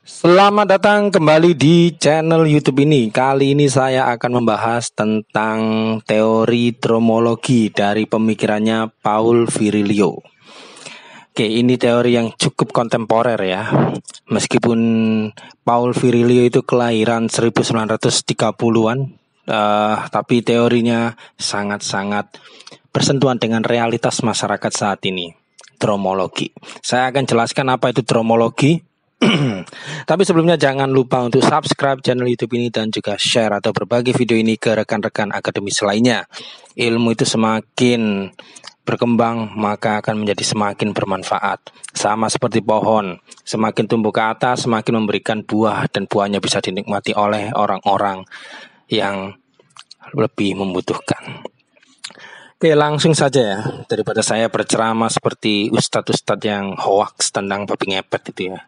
Selamat datang kembali di channel YouTube ini. Kali ini saya akan membahas tentang teori dromologi dari pemikirannya Paul Virilio. Oke, ini teori yang cukup kontemporer ya. Meskipun Paul Virilio itu kelahiran 1930-an, tapi teorinya sangat-sangat bersentuhan dengan realitas masyarakat saat ini. Dromologi. Saya akan jelaskan apa itu dromologi. Tapi sebelumnya jangan lupa untuk subscribe channel YouTube ini dan juga share atau berbagi video ini ke rekan-rekan akademis lainnya. Ilmu itu semakin berkembang maka akan menjadi semakin bermanfaat. Sama seperti pohon, semakin tumbuh ke atas semakin memberikan buah dan buahnya bisa dinikmati oleh orang-orang yang lebih membutuhkan. Oke, langsung saja ya, daripada saya berceramah seperti ustadz-ustadz yang hoax tentang babi ngepet itu ya.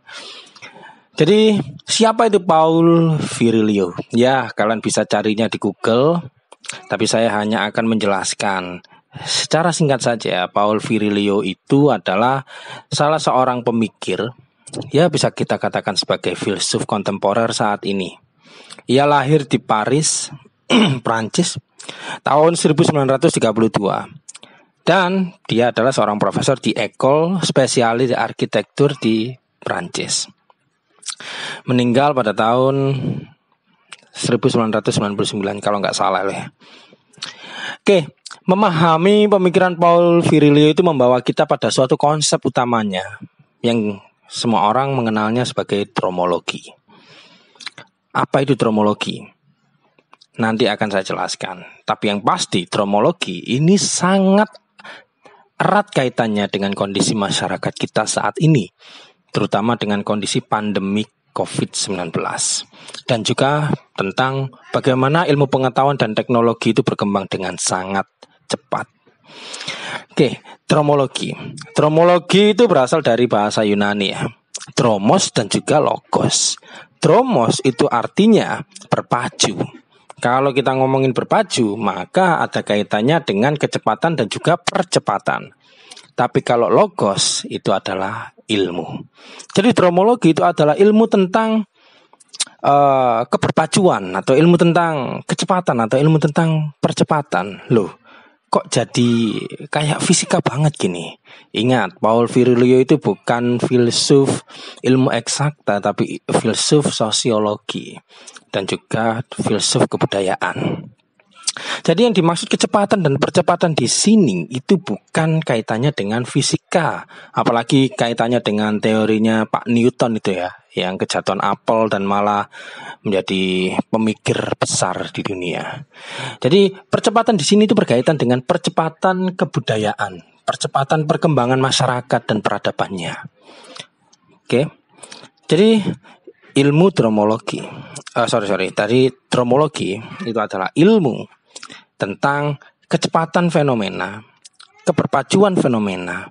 Jadi siapa itu Paul Virilio? Ya, kalian bisa carinya di Google. Tapi saya hanya akan menjelaskan secara singkat saja. Paul Virilio itu adalah salah seorang pemikir, ya bisa kita katakan sebagai filsuf kontemporer saat ini. Ia lahir di Paris, Prancis, tahun 1932. Dan dia adalah seorang profesor di École Spéciale d'Architecture di Prancis. Meninggal pada tahun 1999 kalau nggak salah ya. Oke, memahami pemikiran Paul Virilio itu membawa kita pada suatu konsep utamanya yang semua orang mengenalnya sebagai dromologi. Apa itu dromologi? Nanti akan saya jelaskan. Tapi yang pasti dromologi ini sangat erat kaitannya dengan kondisi masyarakat kita saat ini, terutama dengan kondisi pandemi COVID-19. Dan juga tentang bagaimana ilmu pengetahuan dan teknologi itu berkembang dengan sangat cepat. Oke, dromologi. Dromologi itu berasal dari bahasa Yunani ya. Dromos dan juga logos. Dromos itu artinya berpacu. Kalau kita ngomongin berpacu, maka ada kaitannya dengan kecepatan dan juga percepatan. Tapi kalau logos itu adalah ilmu. Jadi dromologi itu adalah ilmu tentang keberpacuan atau ilmu tentang kecepatan atau ilmu tentang percepatan. Loh, kok jadi kayak fisika banget gini? Ingat, Paul Virilio itu bukan filsuf ilmu eksakta, tapi filsuf sosiologi dan juga filsuf kebudayaan. Jadi yang dimaksud kecepatan dan percepatan di sini itu bukan kaitannya dengan fisika, apalagi kaitannya dengan teorinya Pak Newton itu ya, yang kejatuhan apel dan malah menjadi pemikir besar di dunia. Jadi percepatan di sini itu berkaitan dengan percepatan kebudayaan, percepatan perkembangan masyarakat dan peradabannya. Oke, jadi ilmu dromologi, tadi dromologi itu adalah ilmu tentang kecepatan fenomena, keberpacuan fenomena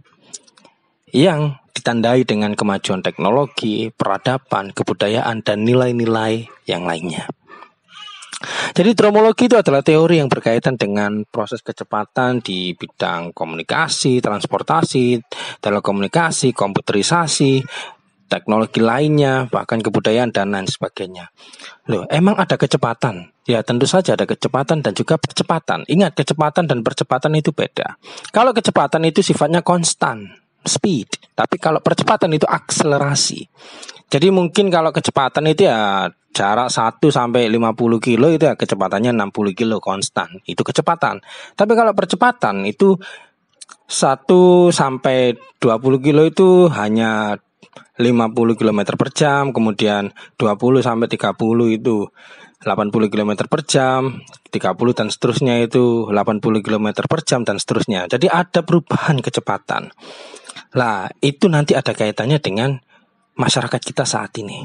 yang ditandai dengan kemajuan teknologi, peradaban, kebudayaan, dan nilai-nilai yang lainnya. Jadi dromologi itu adalah teori yang berkaitan dengan proses kecepatan di bidang komunikasi, transportasi, telekomunikasi, komputerisasi, teknologi lainnya, bahkan kebudayaan dan lain sebagainya. Loh, emang ada kecepatan? Ya tentu saja ada kecepatan dan juga percepatan. Ingat, kecepatan dan percepatan itu beda. Kalau kecepatan itu sifatnya konstan, speed. Tapi kalau percepatan itu akselerasi. Jadi mungkin kalau kecepatan itu ya jarak 1 sampai 50 kilo itu ya kecepatannya 60 kilo konstan. Itu kecepatan. Tapi kalau percepatan itu 1 sampai 20 kilo itu hanya 50 km per jam, kemudian 20 sampai 30 itu 80 km per jam, 30 dan seterusnya itu 80 km per jam dan seterusnya. Jadi ada perubahan kecepatan. Lah, itu nanti ada kaitannya dengan masyarakat kita saat ini.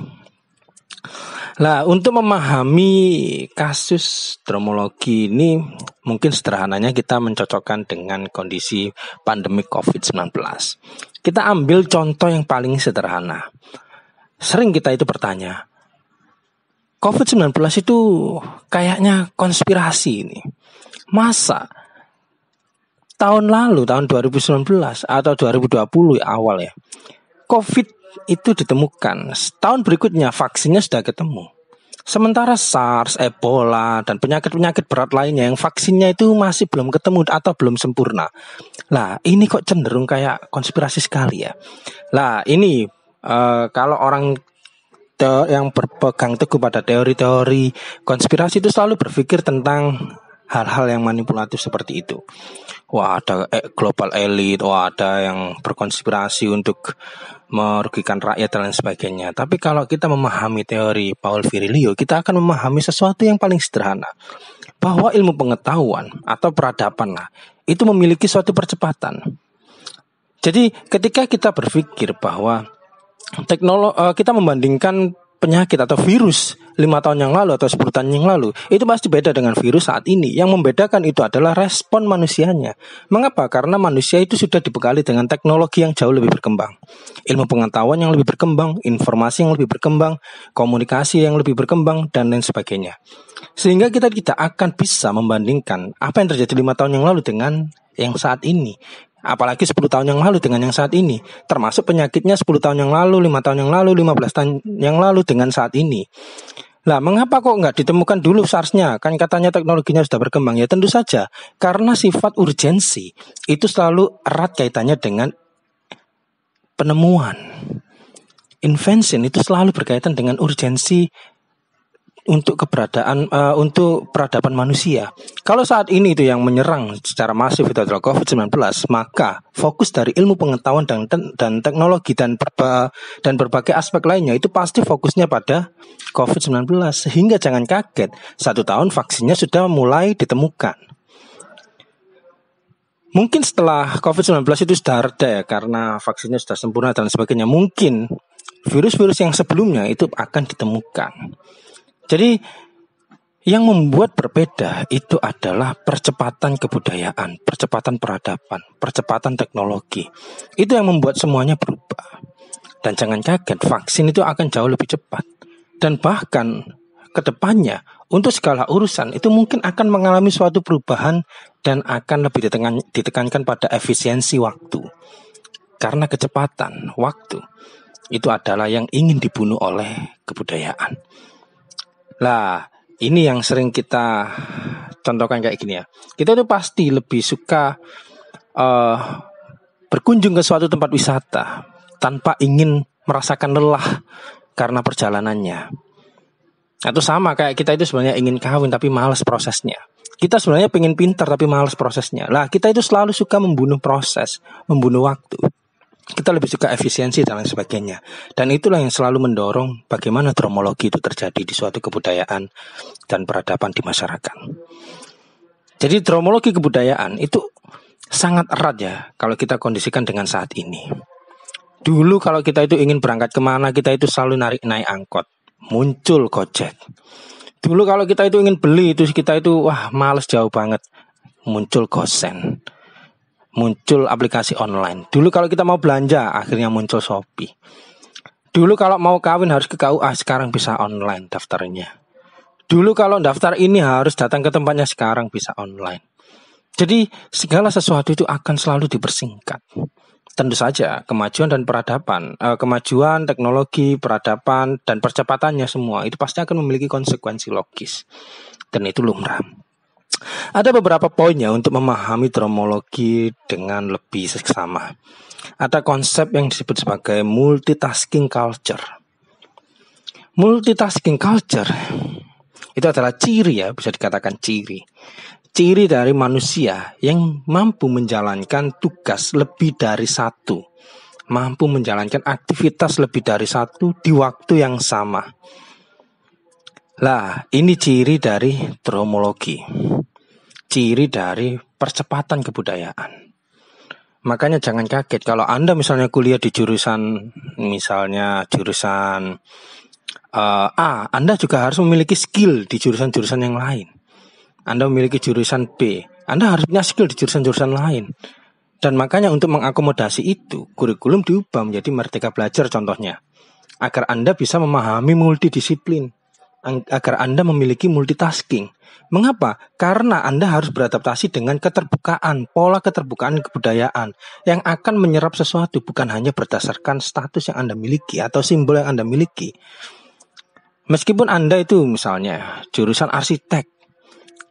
Lah, untuk memahami kasus dromologi ini mungkin sederhananya kita mencocokkan dengan kondisi pandemi COVID-19. Kita ambil contoh yang paling sederhana. Sering kita itu bertanya, COVID-19 itu kayaknya konspirasi ini. Masa tahun lalu, tahun 2019 atau 2020 awal ya, COVID itu ditemukan, tahun berikutnya vaksinnya sudah ketemu. Sementara SARS, Ebola, dan penyakit-penyakit berat lainnya yang vaksinnya itu masih belum ketemu atau belum sempurna. Lah, ini kok cenderung kayak konspirasi sekali ya. Lah, ini kalau orang yang berpegang teguh pada teori-teori konspirasi itu selalu berpikir tentang hal-hal yang manipulatif seperti itu. Wah, ada global elite, wah ada yang berkonspirasi untuk merugikan rakyat dan lain sebagainya. Tapi kalau kita memahami teori Paul Virilio, kita akan memahami sesuatu yang paling sederhana, bahwa ilmu pengetahuan atau peradaban lah itu memiliki suatu percepatan. Jadi ketika kita berpikir bahwa kita membandingkan penyakit atau virus 5 tahun yang lalu atau 10 tahun yang lalu, itu pasti beda dengan virus saat ini. Yang membedakan itu adalah respon manusianya. Mengapa? Karena manusia itu sudah dibekali dengan teknologi yang jauh lebih berkembang, ilmu pengetahuan yang lebih berkembang, informasi yang lebih berkembang, komunikasi yang lebih berkembang, dan lain sebagainya. Sehingga kita tidak akan bisa membandingkan apa yang terjadi 5 tahun yang lalu dengan yang saat ini. Apalagi 10 tahun yang lalu dengan yang saat ini. Termasuk penyakitnya 10 tahun yang lalu, 5 tahun yang lalu, 15 tahun yang lalu dengan saat ini. Lah, mengapa kok nggak ditemukan dulu SARS-nya? Kan katanya teknologinya sudah berkembang. Ya tentu saja, karena sifat urgensi itu selalu erat kaitannya dengan penemuan. Invention itu selalu berkaitan dengan urgensi untuk peradaban manusia. Kalau saat ini itu yang menyerang secara masif itu adalah COVID-19, maka fokus dari ilmu pengetahuan dan teknologi dan berbagai aspek lainnya itu pasti fokusnya pada COVID-19. Sehingga jangan kaget, 1 tahun vaksinnya sudah mulai ditemukan. Mungkin setelah COVID-19 itu sudah reda ya, karena vaksinnya sudah sempurna dan sebagainya, mungkin virus-virus yang sebelumnya itu akan ditemukan. Jadi yang membuat berbeda itu adalah percepatan kebudayaan, percepatan peradaban, percepatan teknologi. Itu yang membuat semuanya berubah. Dan jangan kaget, vaksin itu akan jauh lebih cepat. Dan bahkan ke depannya untuk segala urusan itu mungkin akan mengalami suatu perubahan dan akan lebih ditekankan pada efisiensi waktu. Karena kecepatan waktu itu adalah yang ingin dibunuh oleh kebudayaan. Lah, ini yang sering kita contohkan kayak gini ya. Kita tuh pasti lebih suka berkunjung ke suatu tempat wisata tanpa ingin merasakan lelah karena perjalanannya. Atau sama kayak kita itu sebenarnya ingin kawin tapi malas prosesnya. Kita sebenarnya pengen pintar tapi malas prosesnya. Lah, kita itu selalu suka membunuh proses, membunuh waktu. Kita lebih suka efisiensi dan lain sebagainya. Dan itulah yang selalu mendorong bagaimana dromologi itu terjadi di suatu kebudayaan dan peradaban di masyarakat. Jadi dromologi kebudayaan itu sangat erat ya kalau kita kondisikan dengan saat ini. Dulu kalau kita itu ingin berangkat kemana, kita itu selalu naik angkot, muncul Gojek. Dulu kalau kita itu ingin beli, itu kita itu wah males jauh banget, muncul Gosen. Muncul aplikasi online. Dulu kalau kita mau belanja, akhirnya muncul Shopee. Dulu kalau mau kawin harus ke KUA, sekarang bisa online daftarnya. Dulu kalau daftar ini harus datang ke tempatnya, sekarang bisa online. Jadi segala sesuatu itu akan selalu dipersingkat. Tentu saja kemajuan dan peradaban, kemajuan teknologi, peradaban dan percepatannya semua itu pasti akan memiliki konsekuensi logis. Dan itu lumrah. Ada beberapa poinnya untuk memahami dromologi dengan lebih seksama. Ada konsep yang disebut sebagai multitasking culture. Multitasking culture itu adalah ciri ya, bisa dikatakan ciri dari manusia yang mampu menjalankan tugas lebih dari satu, mampu menjalankan aktivitas lebih dari satu di waktu yang sama. Lah, ini ciri dari dromologi, ciri dari percepatan kebudayaan. Makanya jangan kaget kalau Anda misalnya kuliah di jurusan A, Anda juga harus memiliki skill di jurusan-jurusan yang lain. Anda memiliki jurusan B, Anda harus punya skill di jurusan-jurusan lain. Dan makanya untuk mengakomodasi itu, kurikulum diubah menjadi Merdeka Belajar contohnya, agar Anda bisa memahami multidisiplin. agar Anda memiliki multitasking. Mengapa? Karena Anda harus beradaptasi dengan keterbukaan, pola keterbukaan kebudayaan yang akan menyerap sesuatu bukan hanya berdasarkan status yang Anda miliki atau simbol yang Anda miliki. Meskipun Anda itu misalnya jurusan arsitek,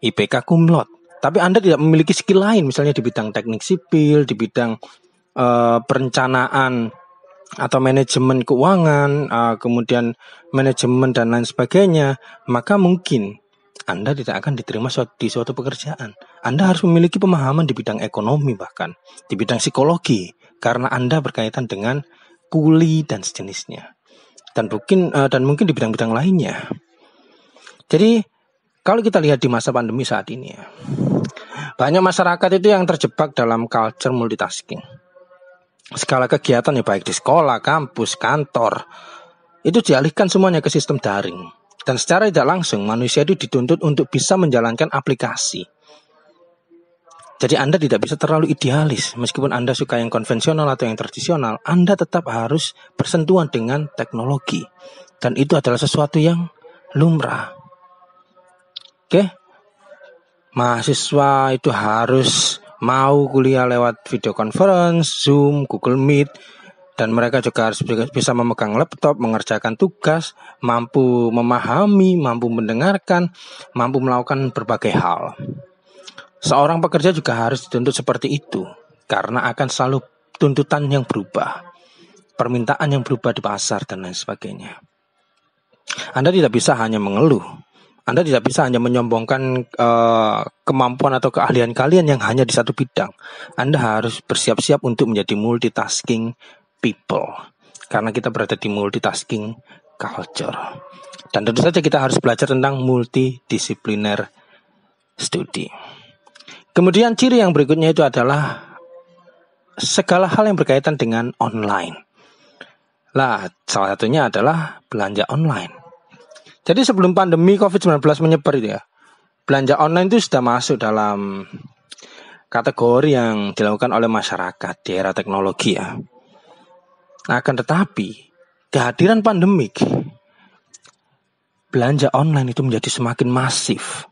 IPK cum laude, tapi Anda tidak memiliki skill lain, misalnya di bidang teknik sipil, di bidang perencanaan atau manajemen keuangan, kemudian manajemen dan lain sebagainya, maka mungkin Anda tidak akan diterima di suatu pekerjaan. Anda harus memiliki pemahaman di bidang ekonomi, bahkan di bidang psikologi, karena Anda berkaitan dengan kuli dan sejenisnya, dan mungkin di bidang-bidang lainnya. Jadi kalau kita lihat di masa pandemi saat ini ya, banyak masyarakat itu yang terjebak dalam culture multitasking. Segala kegiatan ya, baik di sekolah, kampus, kantor, itu dialihkan semuanya ke sistem daring. Dan secara tidak langsung manusia itu dituntut untuk bisa menjalankan aplikasi. Jadi Anda tidak bisa terlalu idealis. Meskipun Anda suka yang konvensional atau yang tradisional, Anda tetap harus bersentuhan dengan teknologi. Dan itu adalah sesuatu yang lumrah. Oke? Mahasiswa itu harus mau kuliah lewat video conference, Zoom, Google Meet, dan mereka juga harus bisa memegang laptop, mengerjakan tugas, mampu memahami, mampu mendengarkan, mampu melakukan berbagai hal. Seorang pekerja juga harus dituntut seperti itu, karena akan selalu tuntutan yang berubah, permintaan yang berubah di pasar dan lain sebagainya. Anda tidak bisa hanya mengeluh. Anda tidak bisa hanya menyombongkan kemampuan atau keahlian kalian yang hanya di satu bidang. Anda harus bersiap-siap untuk menjadi multitasking people, karena kita berada di multitasking culture. Dan tentu saja kita harus belajar tentang multidisipliner studi. Kemudian ciri yang berikutnya itu adalah segala hal yang berkaitan dengan online. Lah, salah satunya adalah belanja online. Jadi sebelum pandemi COVID-19 menyebar itu ya, belanja online itu sudah masuk dalam kategori yang dilakukan oleh masyarakat di era teknologi ya. Akan tetapi kehadiran pandemik, belanja online itu menjadi semakin masif.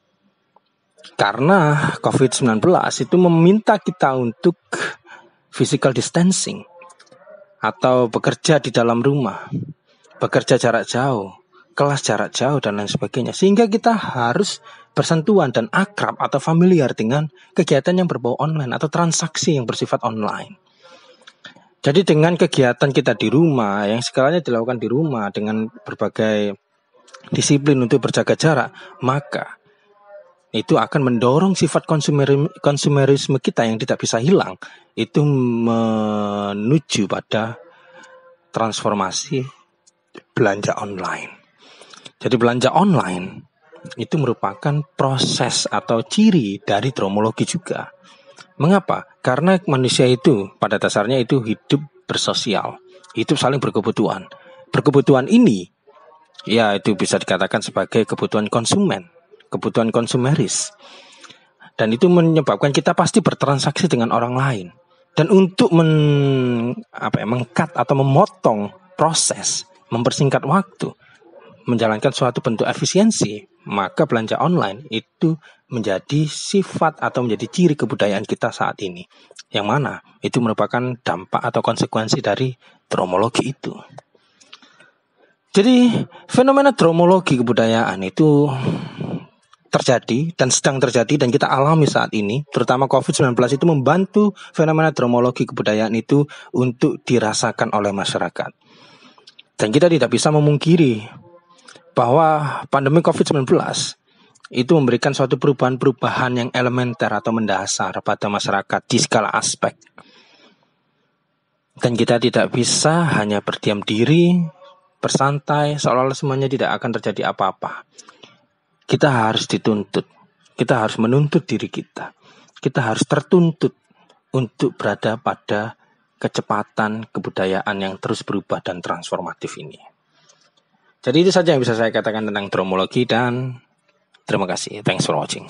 Karena COVID-19 itu meminta kita untuk physical distancing atau bekerja di dalam rumah, bekerja jarak jauh, kelas jarak jauh dan lain sebagainya. Sehingga kita harus bersentuhan dan akrab atau familiar dengan kegiatan yang berbau online atau transaksi yang bersifat online. Jadi dengan kegiatan kita di rumah yang segalanya dilakukan di rumah dengan berbagai disiplin untuk berjaga jarak, maka itu akan mendorong sifat konsumerisme kita yang tidak bisa hilang, itu menuju pada transformasi belanja online. Jadi belanja online itu merupakan proses atau ciri dari dromologi juga. Mengapa? Karena manusia itu pada dasarnya itu hidup bersosial, hidup saling berkebutuhan. Berkebutuhan ini ya itu bisa dikatakan sebagai kebutuhan konsumen, kebutuhan konsumeris. Dan itu menyebabkan kita pasti bertransaksi dengan orang lain. Dan untuk meng-cut atau memotong proses, mempersingkat waktu, menjalankan suatu bentuk efisiensi, maka belanja online itu menjadi sifat atau menjadi ciri kebudayaan kita saat ini. Yang mana itu merupakan dampak atau konsekuensi dari dromologi itu. Jadi fenomena dromologi kebudayaan itu terjadi dan sedang terjadi dan kita alami saat ini. Terutama COVID-19 itu membantu fenomena dromologi kebudayaan itu untuk dirasakan oleh masyarakat. Dan kita tidak bisa memungkiri bahwa pandemi COVID-19 itu memberikan suatu perubahan-perubahan yang elementer atau mendasar pada masyarakat di segala aspek. Dan kita tidak bisa hanya berdiam diri, bersantai, seolah-olah semuanya tidak akan terjadi apa-apa. Kita harus dituntut, kita harus menuntut diri kita. Kita harus tertuntut untuk berada pada kecepatan kebudayaan yang terus berubah dan transformatif ini. Jadi itu saja yang bisa saya katakan tentang dromologi dan terima kasih. Thanks for watching.